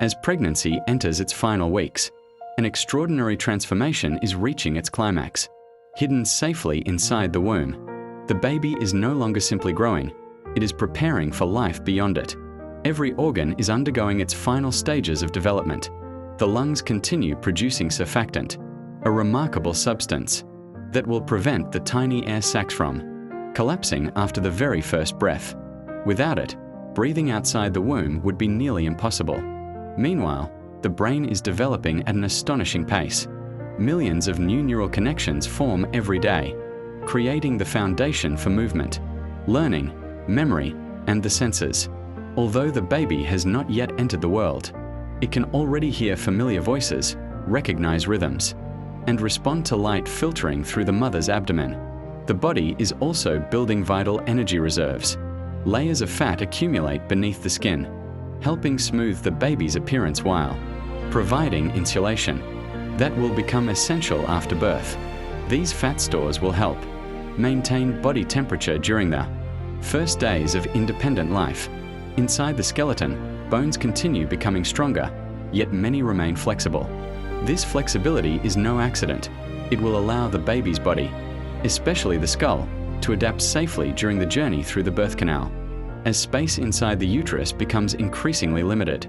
As pregnancy enters its final weeks, an extraordinary transformation is reaching its climax. Hidden safely inside the womb, the baby is no longer simply growing, it is preparing for life beyond it. Every organ is undergoing its final stages of development. The lungs continue producing surfactant, a remarkable substance that will prevent the tiny air sacs from collapsing after the very first breath. Without it, breathing outside the womb would be nearly impossible. Meanwhile, the brain is developing at an astonishing pace. Millions of new neural connections form every day, creating the foundation for movement, learning, memory, and the senses. Although the baby has not yet entered the world, it can already hear familiar voices, recognize rhythms, and respond to light filtering through the mother's abdomen. The body is also building vital energy reserves. Layers of fat accumulate beneath the skin, helping smooth the baby's appearance while providing insulation that will become essential after birth. These fat stores will help maintain body temperature during the first days of independent life. Inside the skeleton, bones continue becoming stronger, yet many remain flexible. This flexibility is no accident. It will allow the baby's body, especially the skull, to adapt safely during the journey through the birth canal. As space inside the uterus becomes increasingly limited,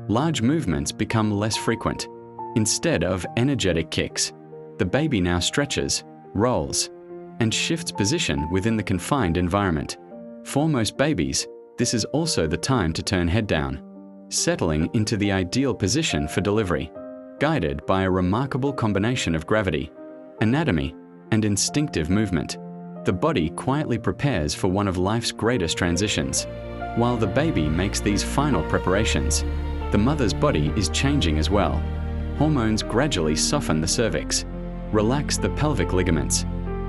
large movements become less frequent. Instead of energetic kicks, the baby now stretches, rolls, and shifts position within the confined environment. For most babies, this is also the time to turn head down, settling into the ideal position for delivery, guided by a remarkable combination of gravity, anatomy, and instinctive movement. The body quietly prepares for one of life's greatest transitions. While the baby makes these final preparations, the mother's body is changing as well. Hormones gradually soften the cervix, relax the pelvic ligaments,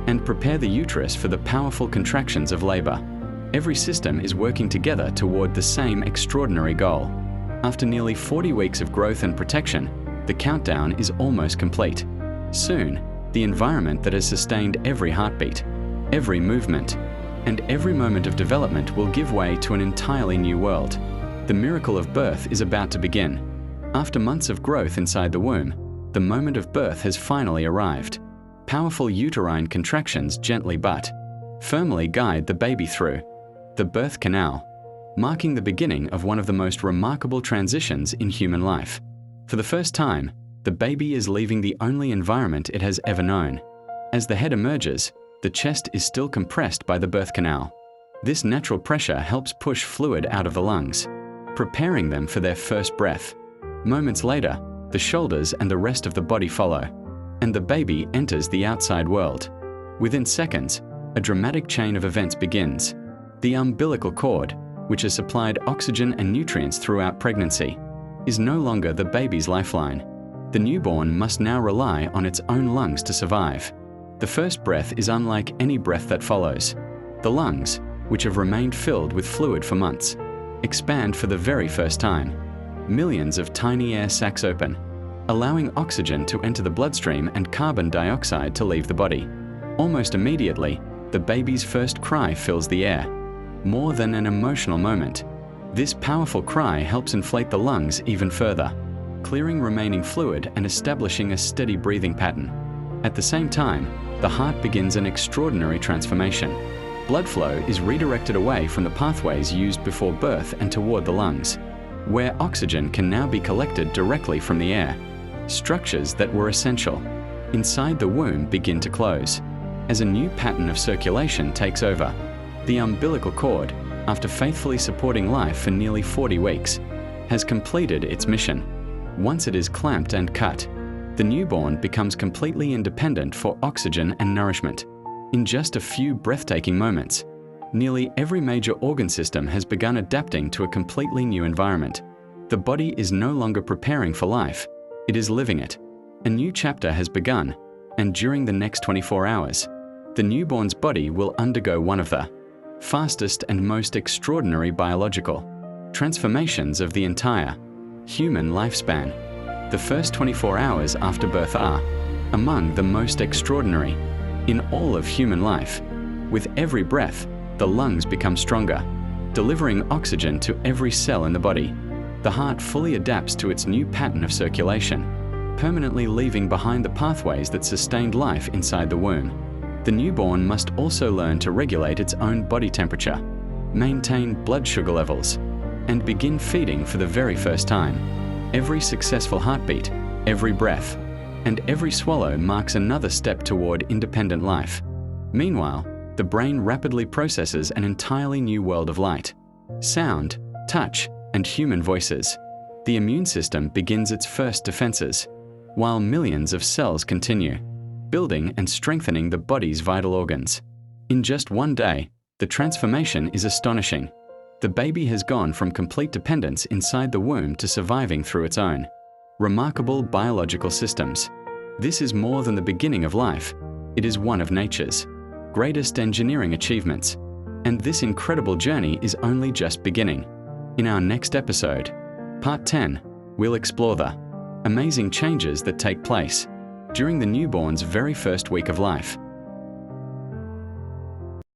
and prepare the uterus for the powerful contractions of labor. Every system is working together toward the same extraordinary goal. After nearly 40 weeks of growth and protection, the countdown is almost complete. Soon, the environment that has sustained every heartbeat, every movement, and every moment of development will give way to an entirely new world. The miracle of birth is about to begin. After months of growth inside the womb, the moment of birth has finally arrived. Powerful uterine contractions gently but firmly guide the baby through the birth canal, marking the beginning of one of the most remarkable transitions in human life. For the first time, the baby is leaving the only environment it has ever known. As the head emerges, the chest is still compressed by the birth canal. This natural pressure helps push fluid out of the lungs, preparing them for their first breath. Moments later, the shoulders and the rest of the body follow, and the baby enters the outside world. Within seconds, a dramatic chain of events begins. The umbilical cord, which has supplied oxygen and nutrients throughout pregnancy, is no longer the baby's lifeline. The newborn must now rely on its own lungs to survive. The first breath is unlike any breath that follows. The lungs, which have remained filled with fluid for months, expand for the very first time. Millions of tiny air sacs open, allowing oxygen to enter the bloodstream and carbon dioxide to leave the body. Almost immediately, the baby's first cry fills the air. More than an emotional moment, this powerful cry helps inflate the lungs even further, clearing remaining fluid and establishing a steady breathing pattern. At the same time, the heart begins an extraordinary transformation. Blood flow is redirected away from the pathways used before birth and toward the lungs, where oxygen can now be collected directly from the air. Structures that were essential inside the womb begin to close, as a new pattern of circulation takes over. The umbilical cord, after faithfully supporting life for nearly 40 weeks, has completed its mission. Once it is clamped and cut, the newborn becomes completely independent for oxygen and nourishment. In just a few breathtaking moments, nearly every major organ system has begun adapting to a completely new environment. The body is no longer preparing for life, it is living it. A new chapter has begun, and during the next 24 hours, the newborn's body will undergo one of the fastest and most extraordinary biological transformations of the entire human lifespan. The first 24 hours after birth are among the most extraordinary in all of human life. With every breath, the lungs become stronger, delivering oxygen to every cell in the body. The heart fully adapts to its new pattern of circulation, permanently leaving behind the pathways that sustained life inside the womb. The newborn must also learn to regulate its own body temperature, maintain blood sugar levels, and begin feeding for the very first time. Every successful heartbeat, every breath, and every swallow marks another step toward independent life. Meanwhile, the brain rapidly processes an entirely new world of light, sound, touch, and human voices. The immune system begins its first defenses, while millions of cells continue, building and strengthening the body's vital organs. In just one day, the transformation is astonishing. The baby has gone from complete dependence inside the womb to surviving through its own remarkable biological systems. This is more than the beginning of life. It is one of nature's greatest engineering achievements. And this incredible journey is only just beginning. In our next episode, Part 10, we'll explore the amazing changes that take place during the newborn's very first week of life.